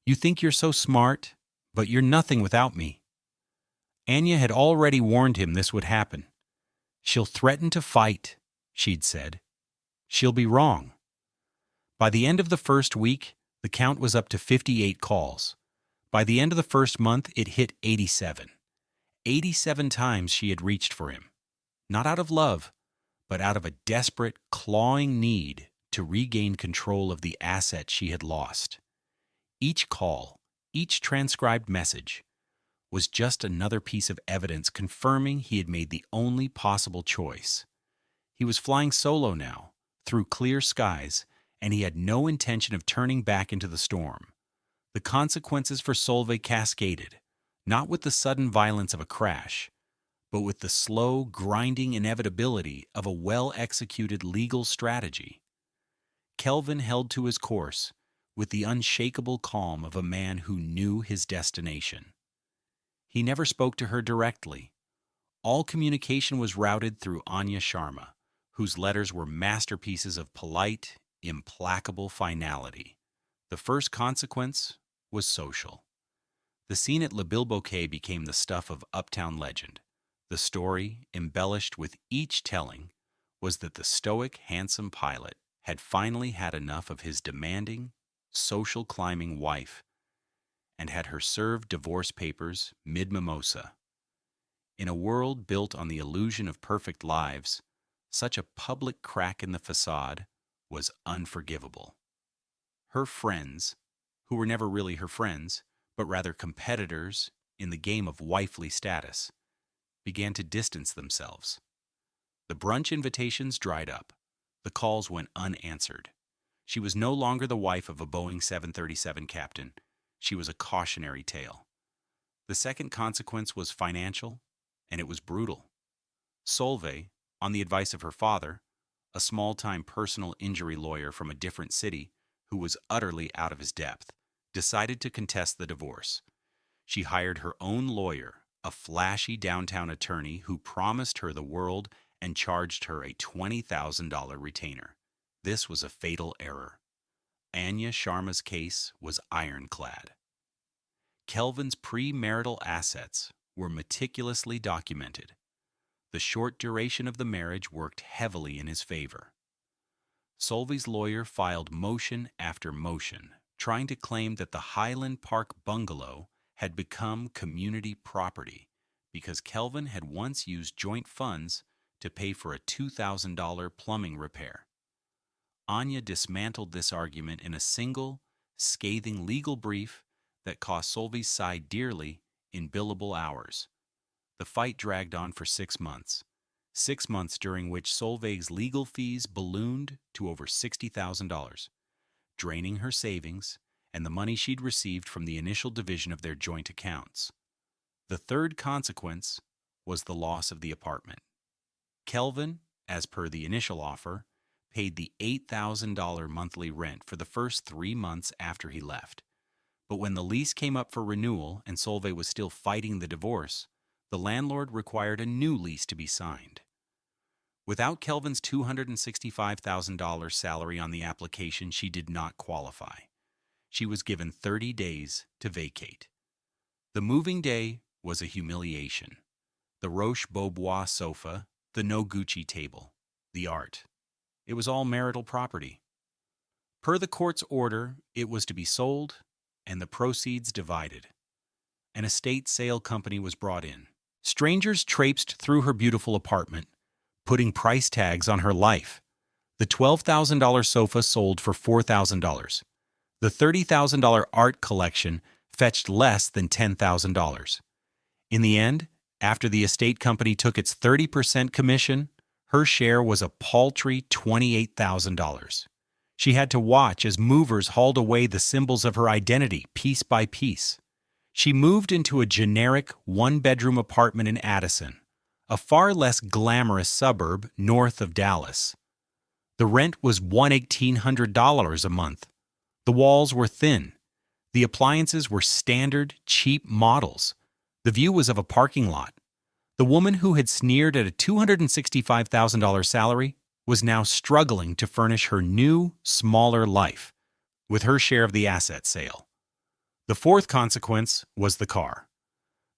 You think you're so smart, but you're nothing without me. Anya had already warned him this would happen. She'll threaten to fight, she'd said. She'll be wrong. By the end of the first week, the count was up to 58 calls. By the end of the first month, it hit 87. 87 times she had reached for him. Not out of love, but out of a desperate, clawing need to regain control of the asset she had lost. Each call, each transcribed message, was just another piece of evidence confirming he had made the only possible choice. He was flying solo now, through clear skies, and he had no intention of turning back into the storm. The consequences for Solveig cascaded, not with the sudden violence of a crash, but with the slow, grinding inevitability of a well-executed legal strategy. Kelvin held to his course with the unshakable calm of a man who knew his destination. He never spoke to her directly. All communication was routed through Anya Sharma, whose letters were masterpieces of polite, implacable finality. The first consequence was social. The scene at Le Bilboquet became the stuff of Uptown legend. The story, embellished with each telling, was that the stoic, handsome pilot had finally had enough of his demanding, social-climbing wife and had her served divorce papers mid-mimosa. In a world built on the illusion of perfect lives, such a public crack in the facade was unforgivable. Her friends, who were never really her friends, but rather competitors in the game of wifely status, began to distance themselves. The brunch invitations dried up. The calls went unanswered. She was no longer the wife of a Boeing 737 captain. She was a cautionary tale. The second consequence was financial, and it was brutal. Solveig, on the advice of her father, a small-time personal injury lawyer from a different city who was utterly out of his depth, decided to contest the divorce. She hired her own lawyer, a flashy downtown attorney who promised her the world and charged her a $20,000 retainer. This was a fatal error. Anya Sharma's case was ironclad. Kelvin's premarital assets were meticulously documented. The short duration of the marriage worked heavily in his favor. Solveig's lawyer filed motion after motion, trying to claim that the Highland Park bungalow had become community property because Kelvin had once used joint funds to pay for a $2,000 plumbing repair. Anya dismantled this argument in a single, scathing legal brief that cost Solveig's side dearly in billable hours. The fight dragged on for 6 months. 6 months during which Solveig's legal fees ballooned to over $60,000, draining her savings and the money she'd received from the initial division of their joint accounts. The third consequence was the loss of the apartment. Kelvin, as per the initial offer, paid the $8,000 monthly rent for the first 3 months after he left. But when the lease came up for renewal and Solveig was still fighting the divorce, the landlord required a new lease to be signed. Without Kelvin's $265,000 salary on the application, she did not qualify. She was given 30 days to vacate. The moving day was a humiliation. The Roche-Beaubois sofa, the no Gucci table, the art. It was all marital property. Per the court's order, it was to be sold and the proceeds divided. An estate sale company was brought in. Strangers traipsed through her beautiful apartment, putting price tags on her life. The $12,000 sofa sold for $4,000. The $30,000 art collection fetched less than $10,000. In the end, after the estate company took its 30% commission, her share was a paltry $28,000. She had to watch as movers hauled away the symbols of her identity piece by piece. She moved into a generic one-bedroom apartment in Addison, a far less glamorous suburb north of Dallas. The rent was $1,800 a month. The walls were thin. The appliances were standard, cheap models. The view was of a parking lot. The woman who had sneered at a $265,000 salary was now struggling to furnish her new, smaller life with her share of the asset sale. The fourth consequence was the car.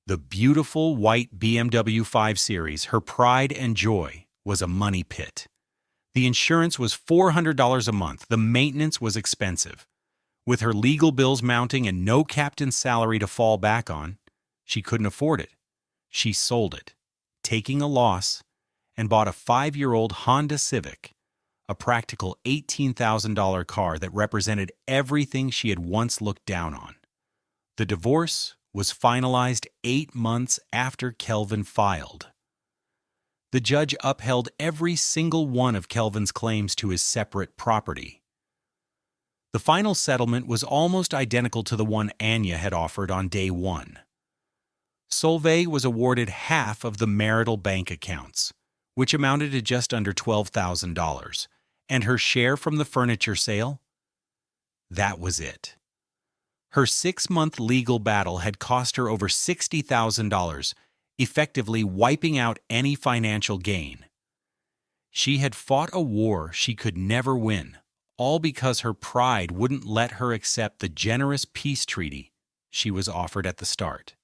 The beautiful white BMW 5 Series, her pride and joy, was a money pit. The insurance was $400 a month. The maintenance was expensive. With her legal bills mounting and no captain's salary to fall back on, she couldn't afford it. She sold it, taking a loss, and bought a 5-year-old Honda Civic, a practical $18,000 car that represented everything she had once looked down on. The divorce was finalized 8 months after Kelvin filed. The judge upheld every single one of Kelvin's claims to his separate property. The final settlement was almost identical to the one Anya had offered on day one. Solveig was awarded half of the marital bank accounts, which amounted to just under $12,000, and her share from the furniture sale? That was it. Her 6-month legal battle had cost her over $60,000, effectively wiping out any financial gain. She had fought a war she could never win, all because her pride wouldn't let her accept the generous peace treaty she was offered at the start.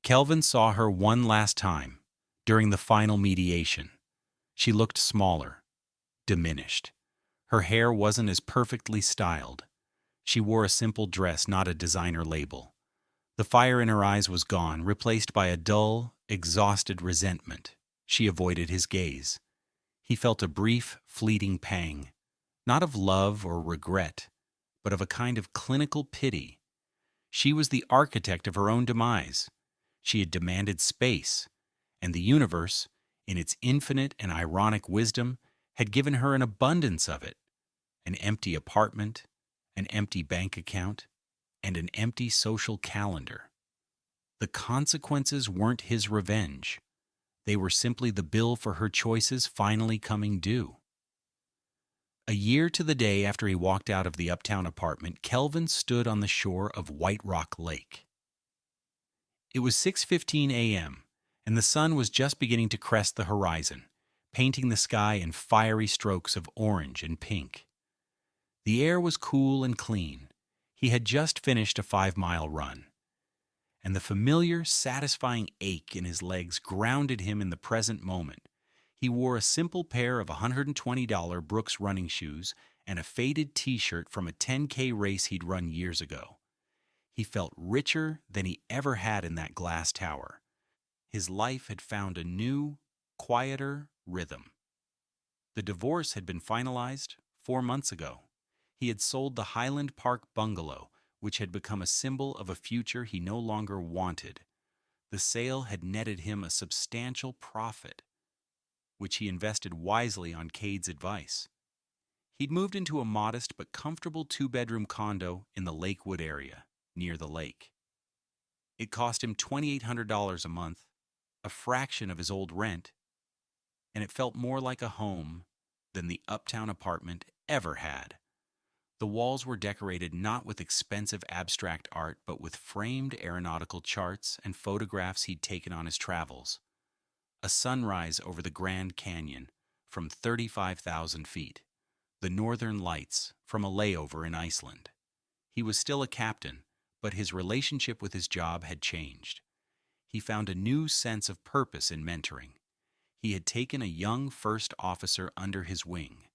Kelvin saw her one last time, during the final mediation. She looked smaller, diminished. Her hair wasn't as perfectly styled. She wore a simple dress, not a designer label. The fire in her eyes was gone, replaced by a dull, exhausted resentment. She avoided his gaze. He felt a brief, fleeting pang, not of love or regret, but of a kind of clinical pity. She was the architect of her own demise. She had demanded space, and the universe, in its infinite and ironic wisdom, had given her an abundance of it. An empty apartment, an empty bank account, and an empty social calendar. The consequences weren't his revenge. They were simply the bill for her choices finally coming due. A year to the day after he walked out of the Uptown apartment, Kelvin stood on the shore of White Rock Lake. It was 6:15 a.m., and the sun was just beginning to crest the horizon, painting the sky in fiery strokes of orange and pink. The air was cool and clean. He had just finished a 5-mile run, and the familiar, satisfying ache in his legs grounded him in the present moment. He wore a simple pair of $120 Brooks running shoes and a faded T-shirt from a 10K race he'd run years ago. He felt richer than he ever had in that glass tower. His life had found a new, quieter rhythm. The divorce had been finalized 4 months ago. He had sold the Highland Park bungalow, which had become a symbol of a future he no longer wanted. The sale had netted him a substantial profit, which he invested wisely on Cade's advice. He'd moved into a modest but comfortable 2-bedroom condo in the Lakewood area, near the lake. It cost him $2,800 a month, a fraction of his old rent, and it felt more like a home than the Uptown apartment ever had. The walls were decorated not with expensive abstract art, but with framed aeronautical charts and photographs he'd taken on his travels. A sunrise over the Grand Canyon from 35,000 feet. The northern lights from a layover in Iceland. He was still a captain, but his relationship with his job had changed. He found a new sense of purpose in mentoring. He had taken a young first officer under his wing,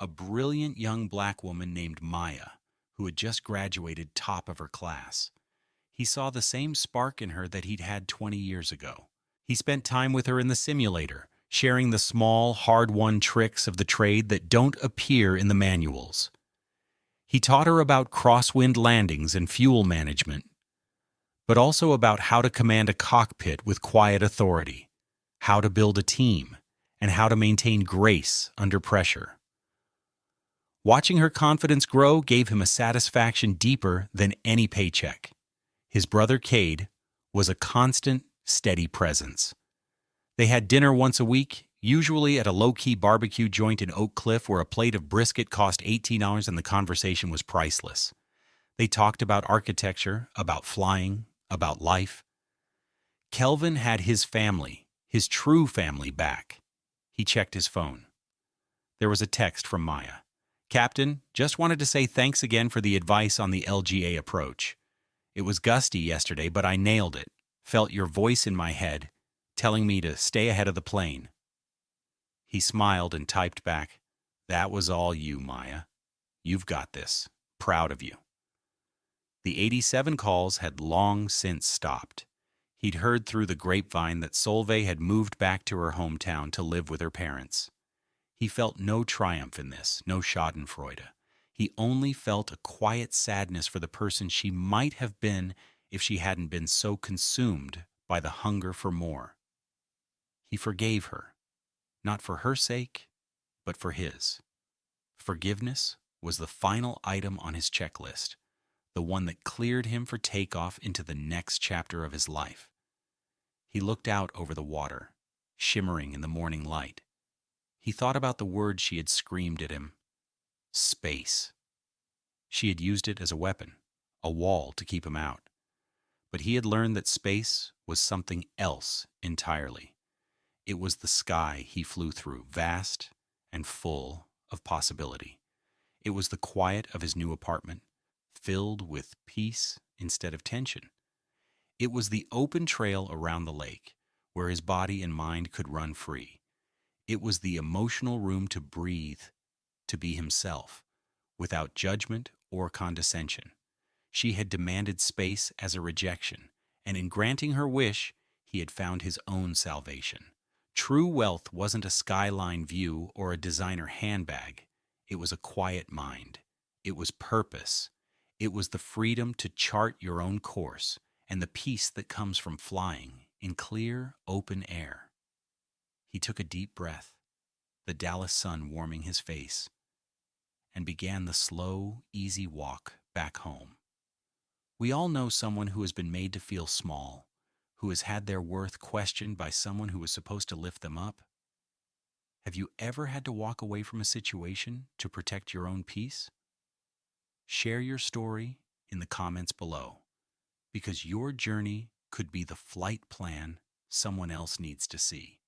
a brilliant young black woman named Maya, who had just graduated top of her class. He saw the same spark in her that he'd had 20 years ago. He spent time with her in the simulator, sharing the small, hard-won tricks of the trade that don't appear in the manuals. He taught her about crosswind landings and fuel management, but also about how to command a cockpit with quiet authority, how to build a team, and how to maintain grace under pressure. Watching her confidence grow gave him a satisfaction deeper than any paycheck. His brother Cade was a constant, steady presence. They had dinner once a week, usually at a low-key barbecue joint in Oak Cliff where a plate of brisket cost $18 and the conversation was priceless. They talked about architecture, about flying, about life. Kelvin had his family, his true family, back. He checked his phone. There was a text from Maya. "Captain, just wanted to say thanks again for the advice on the LGA approach. It was gusty yesterday, but I nailed it. Felt your voice in my head, telling me to stay ahead of the plane." He smiled and typed back, "That was all you, Maya. You've got this. Proud of you." The 87 calls had long since stopped. He'd heard through the grapevine that Solveig had moved back to her hometown to live with her parents. He felt no triumph in this, no schadenfreude. He only felt a quiet sadness for the person she might have been if she hadn't been so consumed by the hunger for more. He forgave her, not for her sake, but for his. Forgiveness was the final item on his checklist, the one that cleared him for takeoff into the next chapter of his life. He looked out over the water, shimmering in the morning light. He thought about the word she had screamed at him. Space. She had used it as a weapon, a wall to keep him out. But he had learned that space was something else entirely. It was the sky he flew through, vast and full of possibility. It was the quiet of his new apartment, filled with peace instead of tension. It was the open trail around the lake, where his body and mind could run free. It was the emotional room to breathe, to be himself, without judgment or condescension. She had demanded space as a rejection, and in granting her wish, he had found his own salvation. True wealth wasn't a skyline view or a designer handbag. It was a quiet mind. It was purpose. It was the freedom to chart your own course and the peace that comes from flying in clear, open air. He took a deep breath, the Dallas sun warming his face, and began the slow, easy walk back home. We all know someone who has been made to feel small, who has had their worth questioned by someone who was supposed to lift them up. Have you ever had to walk away from a situation to protect your own peace? Share your story in the comments below, because your journey could be the flight plan someone else needs to see.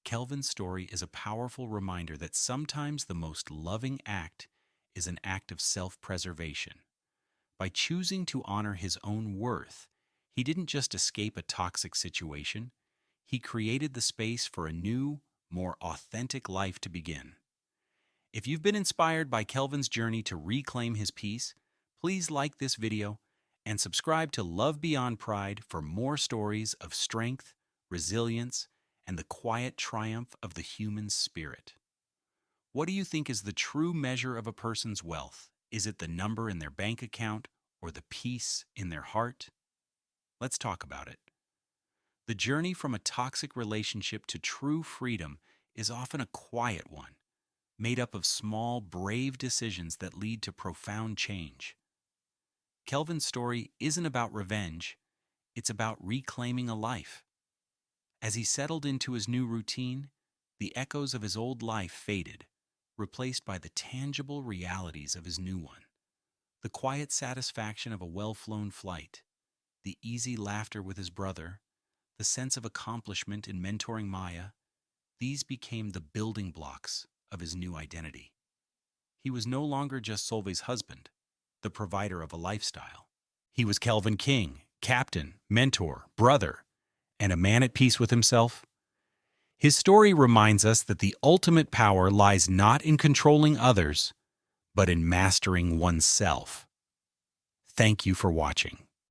Kelvin's story is a powerful reminder that sometimes the most loving act is an act of self-preservation. By choosing to honor his own worth, he didn't just escape a toxic situation, he created the space for a new, more authentic life to begin. If you've been inspired by Kelvin's journey to reclaim his peace, please like this video and subscribe to Love Beyond Pride for more stories of strength, resilience, and the quiet triumph of the human spirit. What do you think is the true measure of a person's wealth? Is it the number in their bank account or the peace in their heart? Let's talk about it. The journey from a toxic relationship to true freedom is often a quiet one, made up of small, brave decisions that lead to profound change. Kelvin's story isn't about revenge, it's about reclaiming a life. As he settled into his new routine, the echoes of his old life faded, replaced by the tangible realities of his new one. The quiet satisfaction of a well-flown flight, the easy laughter with his brother, the sense of accomplishment in mentoring Maya, these became the building blocks of his new identity. He was no longer just Solveig's husband, the provider of a lifestyle. He was Kelvin King, captain, mentor, brother, and a man at peace with himself. His story reminds us that the ultimate power lies not in controlling others, but in mastering oneself. Thank you for watching.